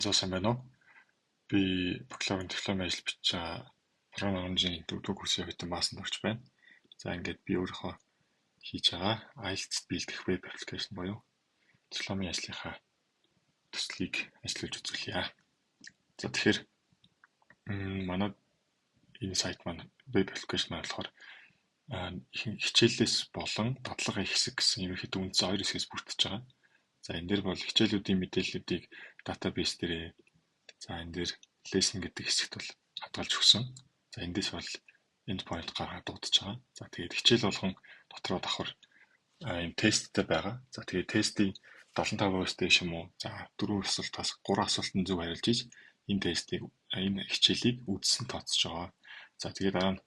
Сайн байна уу? Би бакалаврын дипломын ажил бичиж байгаа програм хэмжээний 4-р курсын хитэн баасанд орж байна. За ингээд би өөрийнхөө хийж байгаа IELTS бэлдэх веб аппликейшн буюу дипломын ажлынхаа төслийг ажиллуулж үзүүлье. За тэгэхээр манай энэ сайт маань веб аппликейшн болохоор хичээлээс болон дадлага их хэсэг гэсэн ерөнхийдөө үндсэн 2 хэсгээс бүрдэж байгаа. За энэ дээр бол хичээлүүдийн мэдээллүүдийг database дээрээ за энэ дээр lesson гэдэг хэсэгт бол хадгалж өгсөн. За эндээс бол endpoint гаргаад дуудаж байгаа. За тэгээд хичээл болгон дотроо давхар юм тесттэй байгаа. За тэгээд тестийн 75% дэш юм уу? За 4 асуултаас 3 асуултанд зөв хариулж ийж энэ хичээлийг үзсэн тооцож байгаа. За тэгээд дараа нь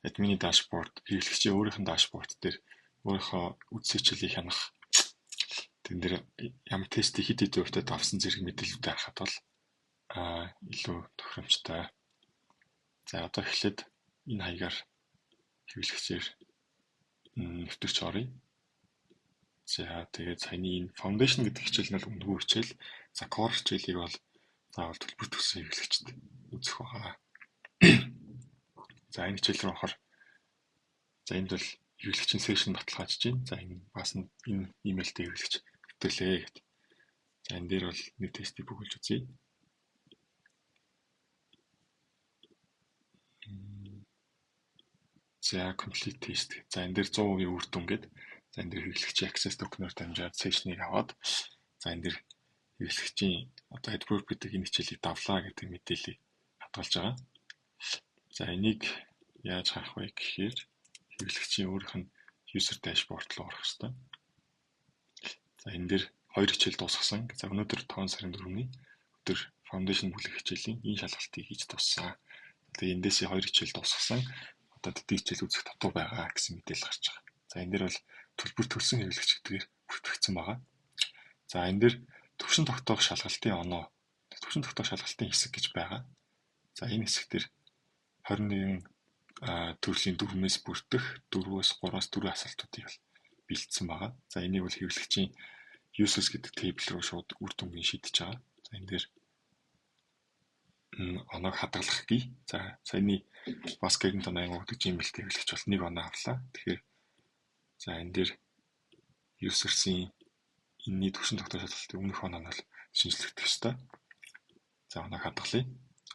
админы дашборд, хэрэглэгчийн өөрийнх нь дашборд дээр өөрийнхөө үзсэн хичээлийг хянах тэн дээр ямар тестийг хэд хэдэн хувьтай давсан зэрэг мэдээлэлүүд харахад бол илүү тохиромжтой. За одоо эхлээд энэ хаягаар хэрэглэгчээр нэвтэрч оръё. За тэгээд саяны энэ foundation гэдэг хичээл нь үндгүү хичээл. За core хичээлийг бол заавал төлбөр төлсөн хэрэглэгчд үзэх байгаа. За энэ хичээл рүү орохоор за энд бол хэрэглэгчийн session баталгаажж байна. За энэ бас энэ имэйлтэй хэрэглэгч хөтөлөө гэдэг. За энэ дээр бол нэг тестийг бүгэлж үзье. За complete test. За энэ дээр 100% үр дүн гэдэг. За энэ дээр хэрэглэгчийн access token-оор дамжаад session-ыг аваад за энэ дээр хэрэглэгчийн одоо adverb гэдэг энэ хичээлийг давлаа гэдэг мэдээллийг хадгалж байгаа. За энийг яаж харах вэ гэхээр хэрэглэгчийн өөрийнх нь user dashboard руу орох хэрэгтэй. За энэ дээр 2 хичээл дуусгасан. За өнөөдөр 5 сарын 4-ний өдөр foundation бүлэг хичээлийн энэ шалгалтыг хийж дууссан. Тэгээ эндээсээ 2 хичээл дуусгасан. Одоо тэдний хичээл үзэх татуу байгаа гэсэн мэдээлэл гарч байгаа. За энэ дээр бол төлбөр төлсөн хэрэглэгч гэдгээр бүртгэгдсэн байгаа. За энэ дээр төвшин тогтоох шалгалтын оноо, төвшин тогтоох шалгалтын хэсэг гэж байгаа. За энэ хэсэг дээр 21 төрлийн дүрмээс бүрдэх 4-өөс 3-аас 4 асуултуудыг бэлдсэн байгаа. За энийг бол хэрэглэгчийн users гэдэг тейбл руу шууд үр дүнгийн шийдэж байгаа. За энэ дээр оноог хадгалах гээ. За саяны бас гэгэнт оноо гэдэг Gmail хэрэглэгч бол 1 оноо авлаа. Тэгэхээр за энэ дээр users-ийн энэний төвшин тогтоох шалгалтын өмнөх оноо нь бол шинжлэхдэх ёстой. За оноог хадгалъя.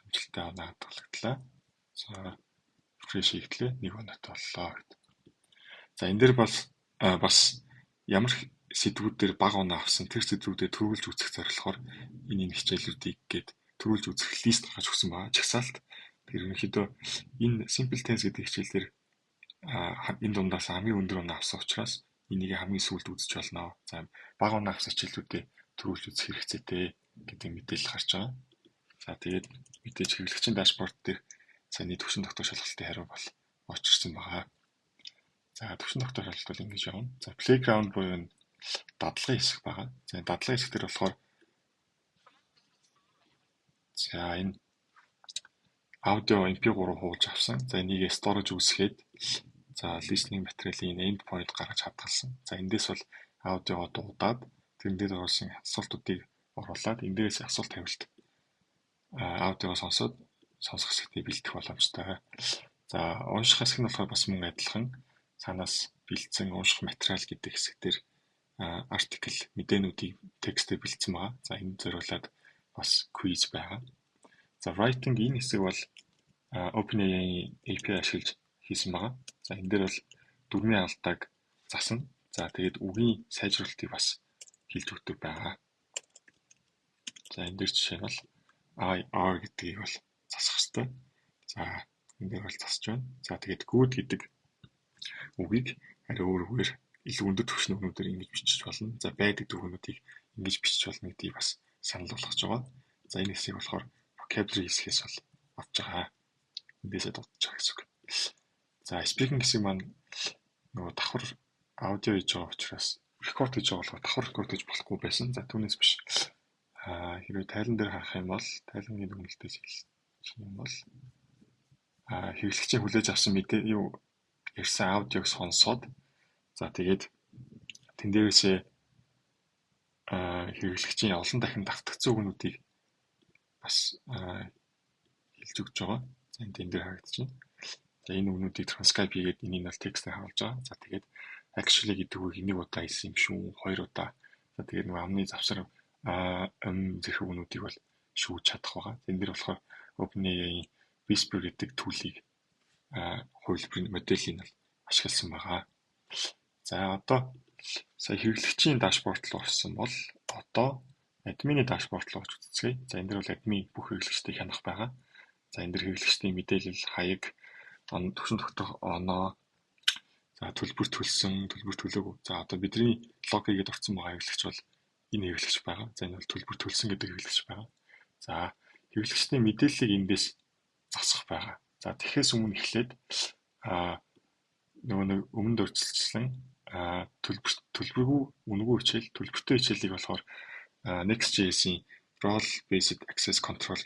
Амжилттай оноо хадгалагдлаа. За refresh хийхдээ 1 оноотой боллоо гэдэг. За энэ дээр бас ямар сэдвүүд дээр бага оноо авсан тэр сэдвүүдээр төрүүлж үзэх зорилгоор энэ хичээлүүдийг гээд төрүүлж үзэх лист гаргаж өгсөн байгаа. Жагсаалт. Тэр ерөнхийдөө энэ simple tense гэдэг хичээл дээр энэ дундаас хамгийн өндөр оноо авсан учраас энийг хамгийн сүүлд үзэж болно. За бага оноо авсан хичээлүүдээ төрүүлж үзэх хэрэгцээтэй гэдэг мэдээлэл гарч байгаа. За тэгээд мэдээж хэрэглэгчийн дашборд дээр саяны төвшин тогтоох шалгалтын хариу бол очирсан байгаа. За төвшин тогтоох шалгалт бол ингэж явна. За playground буюу дадлагын хэсэг байгаа. За дадлагын хэсэг дээр болохоор за энэ аудио MP3 хуулж авсан. За энийг storage үүсгээд за listening материалын endpoint гаргаж хадгалсан. За эндээс бол аудиогоо дуудаад тэрнээр орсон асуултуудыг оруулаад эндээс асуулт хариулт аудиогоо сонсох хэсэгтээ бэлдэх боломжтой. За унших хэсэг нь болохоор бас мөн адилхан санаас бэлдсэн унших материал гэдэг хэсгээр артикл мэдээнүүдийг текстээр бэлдсэн байгаа. За энэ зориулаад бас quiz байгаа. За writing энэ хэсэг бол OpenAI API ашиглаж хийсэн байгаа. За энэ дээр бол дүрмийн алдааг засна. За тэгээд үгийн сайжруулалтыг бас хэлж өгдөг байгаа. За энэ дээр жишээ нь бол IR гэдгийг бол засах хэрэгтэй. За энэ дээр бол засч байна. За тэгээд good гэдэг үгийг арай өөр үгээр илүү өндөр түвшний өгнүүдээр ингэж бичиж болно. За bad гэдэг өгнүүдийг ингэж бичиж болно гэдгийг бас санал болгож байгаа. За энэ хэсгийг болохоор vocabulary хэсгээс бол авч байгаа. Эндээсээ дуудаж байгаа гэсэн үг. За speaking хэсэг маань нөгөө давхар аудио хийж байгаа учраас рекорд хийж байгаа болохоор давхар рекорд хийж болохгүй байсан. За түүнээс биш. Хэрвээ тайлан дээр харах юм бол тайланы дүгнэлтээс хэлэх юм бол хэрэглэгчийн хүлээж авсан мэдээ юу ярьсан аудиог сонсоод за тэгээд тэн дээрээсээ хэрэглэгчийн олон дахин давтагдсан үгнүүдийг бас хэлж өгч байгаа. За энэ дээр харагдчихна. За энэ өгнүүдийг transcribe хийгээд энийг бол текстээр харуулж байгаа. За тэгээд actually гэдэг үг энийг удаа хэлсэн юм шүү. 2 удаа. За тэгээд нэг амны завсар зэрэг өгнүүдийг бол шүүж чадах байгаа. Энэ дээр болохоор OpenAI-ийн Whisper гэдэг түүлийг хувилбарын моделийг нь ашигласан байгаа. За одоо сая хэрэглэгчийн дашборд руу орсон бол одоо админы дашборд руу орж үзье. За энэ дээр бол админ бүх хэрэглэгчдийг хянах байгаа. За энэ дээр хэрэглэгчдийн мэдээлэл, хаяг, төвшин тогтоох оноо, за төлбөр төлсөн, төлбөр төлөөгүй. За одоо бидний лог хийгээд орсон байгаа хэрэглэгч бол энэ хэрэглэгч байгаа. За энэ бол төлбөр төлсөн гэдэг хэрэглэгч байгаа. За хэрэглэгчдийн мэдээллийг эндээс засах байгаа. За тэгэхээс өмнө эхлээд нөгөө нэг өмнөд өрчлөлтсөн төлбөргүй үнэгүй хичээл, төлбөртэй хичээлийг болохоор Next.js-ийн role based access control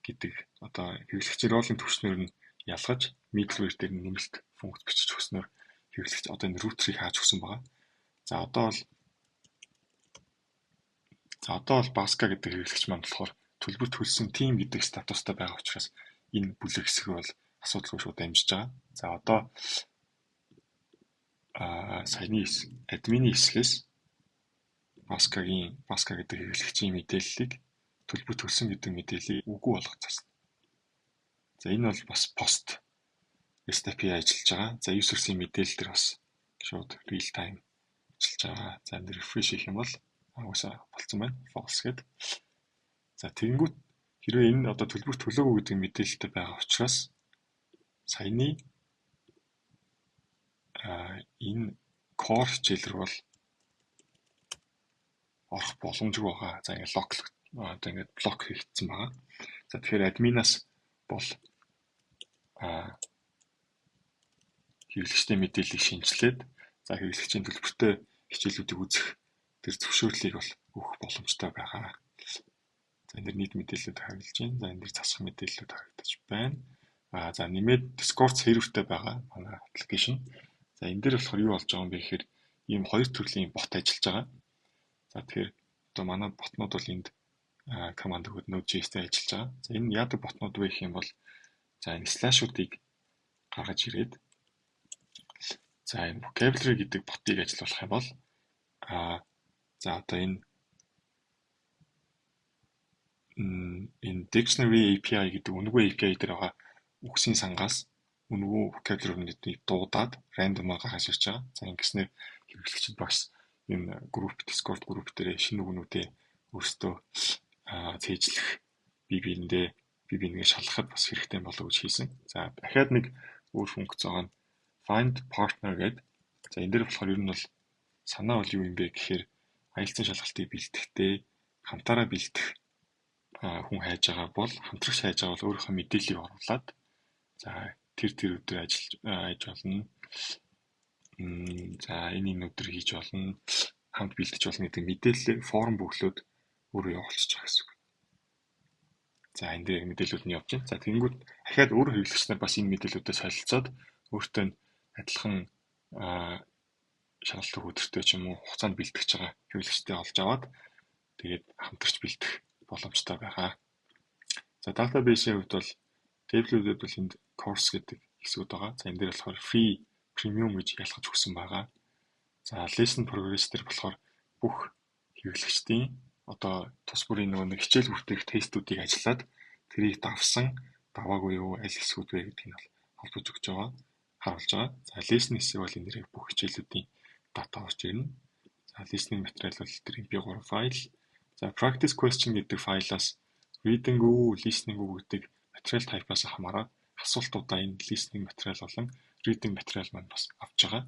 гэдэг одоо хэрэглэгчийн ролын түвшнээр нь ялгаж middleware дээр нэмэлт функц бичиж өгснөөр хэрэглэгч одоо энэ router-ыг хааж өгсөн байгаа. За одоо бол Baska гэдэг хэрэглэгч маань болохоор төлбөр төлсөн team гэдэг статустай байгаа учраас энэ бүлэг хэсэг бол асуудалгүй шууд амжиж байгаа. За одоо саяны админы хэсгээс Baska гэдэг хэрэглэгчийн мэдээллийг төлбөр төлсөн гэдэг мэдээллийг үгүй болгох зарсан. За энэ бол бас post REST API ажиллаж байгаа. За user-ийн мэдээлэл дээр бас шууд real time ажиллаж байгаа. За энэ refresh хийх юм бол уусаа болцсон байна. False гэдэг. За тэгэнгүүт хэрвээ энэ одоо төлбөр төлөөгүй гэдэг мэдээлэлтэй байгаа учраас саяны энэ core хичээл рүү бол орох боломжгүй байгаа. За ингээд одоо ингээд блок хийгдсэн байгаа. За тэгэхээр админаас бол хэрэглэгчдийн мэдээллийг шинжилээд за хэрэглэгчийн төлбөртэй хичээлүүдийг үзэх тэр зөвшөөрлийг бол өгөх боломжтой байгаа. За энэ нийт мэдээлэлүүд харуулж байна. За энэ дээр засах мэдээлэлүүд харагдаж байна. За нэмээд Discord сервертэй байгаа манай аппликейшн. За энэ дээр болохоор юу болж байгаа юм бэ гэхээр ийм хоёр төрлийн бот ажиллаж байгаа. За тэгэхээр одоо манай ботнууд бол энд команд өгөөд Node.js-тэй ажиллаж байгаа. За энэ яадаг ботнууд вэ гэх юм бол за энэ слашуудыг гаргаж ирээд за энэ vocabulary гэдэг ботыг ажиллуулах юм бол за одоо энэ dictionary API гэдэг үнэгүй API дээр байгаа үгсийн сангаас үнэгүй vocabulary-ийг дуудаад рандомаар гаргаж ирж байгаа. За ингэснээр хэрэглэгчид бас энэ Discord group дээр шинэ үгнүүдээ өөрсдөө цээжлэх бие биенээ шалгахад бас хэрэгтэй болов гэж хийсэн. За дахиад нэг өөр функц байгаа нь find partner гэдэг. За энэ дээр болохоор ер нь бол санаа бол юу юм бэ гэхээр аялцсан шалгалтыг бэлтгэхдээ хамтаараа бэлтэх хүн хайж байгаа бол хамтрагч хайж байгаа бол өөрийнхөө мэдээллийг оруулаад за тэр өдөр ажиллаж болно. За энэ өдөр хийж болно. Хамт бэлтэж болно гэдэг мэдээлэл форм бөглөөд өөрөө явуулчих байгаа гэсэн үг. За энэ дээр мэдээлүүд нь явж байна. За тэгэнгүүт дахиад өөр хэрэглэгч нар бас энэ мэдээллүүдээ солилцоод өөртөө адилхан шалгалт өдөртөө ч юм уу хугацаанд бэлтгэж байгаа хэрэглэгчтэй олж аваад тэгээд хамтарч бэлтэх боломжтой байгаа. За database-ийн хувьд бол table-үүд бол энд course гэдэг хэсгүүд байгаа. За энэ дээр болохоор free, premium гэж ялгаж өгсөн байгаа. За lesson progress дээр болохоор бүх хэрэглэгчдийн одоо тус бүрийн нэг хичээл бүртгэх тестүүдийг ажиллаад тэрийг давсан, даваагүй юу, аль хэсгүүд вэ гэдгийг нь бол холбож өгч байгаа, харуулж байгаа. За lesson хэсэг бол энэ дээр бүх хичээлүүдийн дата орж ирнэ. За listening материал бол тэр MP3 файл. За practice question гэдэг файлаас reading үү, listening үү гэдэг материал type-аас хамаараад асуултуудаа энэ listening материал болон reading материал маань бас авч байгаа.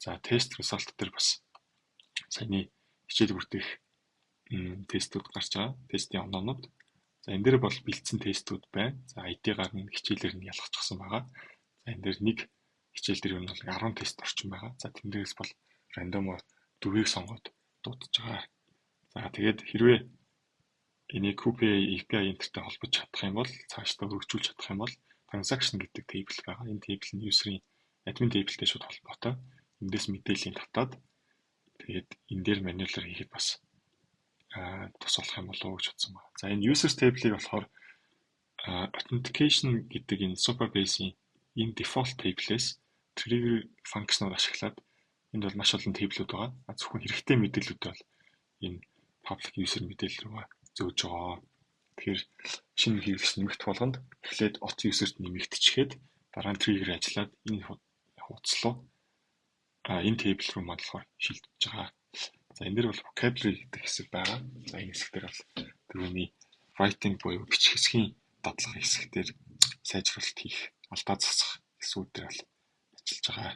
За тест result дээр бас саяны хичээл бүртгэх тестүүд гарч байгаа. Тестийн оноонууд. За энэ дээр бол бэлдсэн тестүүд байна. За ID-гаар нь хичээлээр нь ялгчихсан байгаа. За энэ дээр нэг хичээл дээр нь бол 10 тест орчин байгаа. За тэндээс бол рандомоор 4-ийг сонгоод дуудаж байгаа. За тэгээд хэрвээ энийг API энтертэй холбож чадах юм бол цаашдаа өргөжүүлж чадах юм бол transaction гэдэг table байгаа. Энэ table нь user-ийн admin table-тэй шууд холбоотой. Эндээс мэдээллийг татаад тэгээд энэ дээр мануалаар хийхэд бас тусалах юм болов уу гэж бодсон байна. За энэ users table-ийг болохоор authentication гэдэг энэ Supabase-ийн энэ default table-ээс trigger function-ыг ашиглаад энд бол маш олон table-үүд байгаа. Зөвхөн хэрэгтэй мэдээлэлүүд бол энэ public user мэдээлэл рүү зөөж байгаа. Тэгэхээр шинэ хэрэглэгч нэмэгдэх болгонд эхлээд от user-т нэмэгдчихэд дараа нь trigger ажиллаад энэ хуудас руу энэ table руу болохоор шилжиж байгаа. За энэ дэр бол vocabulary гэдэг хэсэг байгаа. За энэ хэсэг дээр бол түрүүний writing буюу бичих хэсгийн дадлага хэсэг дээр сайжруулалт хийх, алдаа засах хэсгүүд дээр бол ажиллаж байгаа.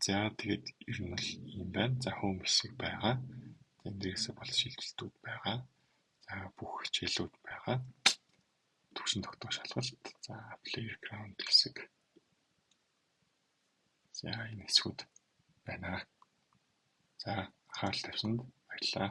За тэгээд ер нь бол юм байна. За home хэсэг байгаа. Энэ дээрээс бол шилжилтүүд байгаа. За бүх хичээлүүд байгаа. Төвшин тогтоох шалгалт. За playground хэсэг. За энэ хэсгүүд байна. За анхаарал тавьсанд баярлалаа.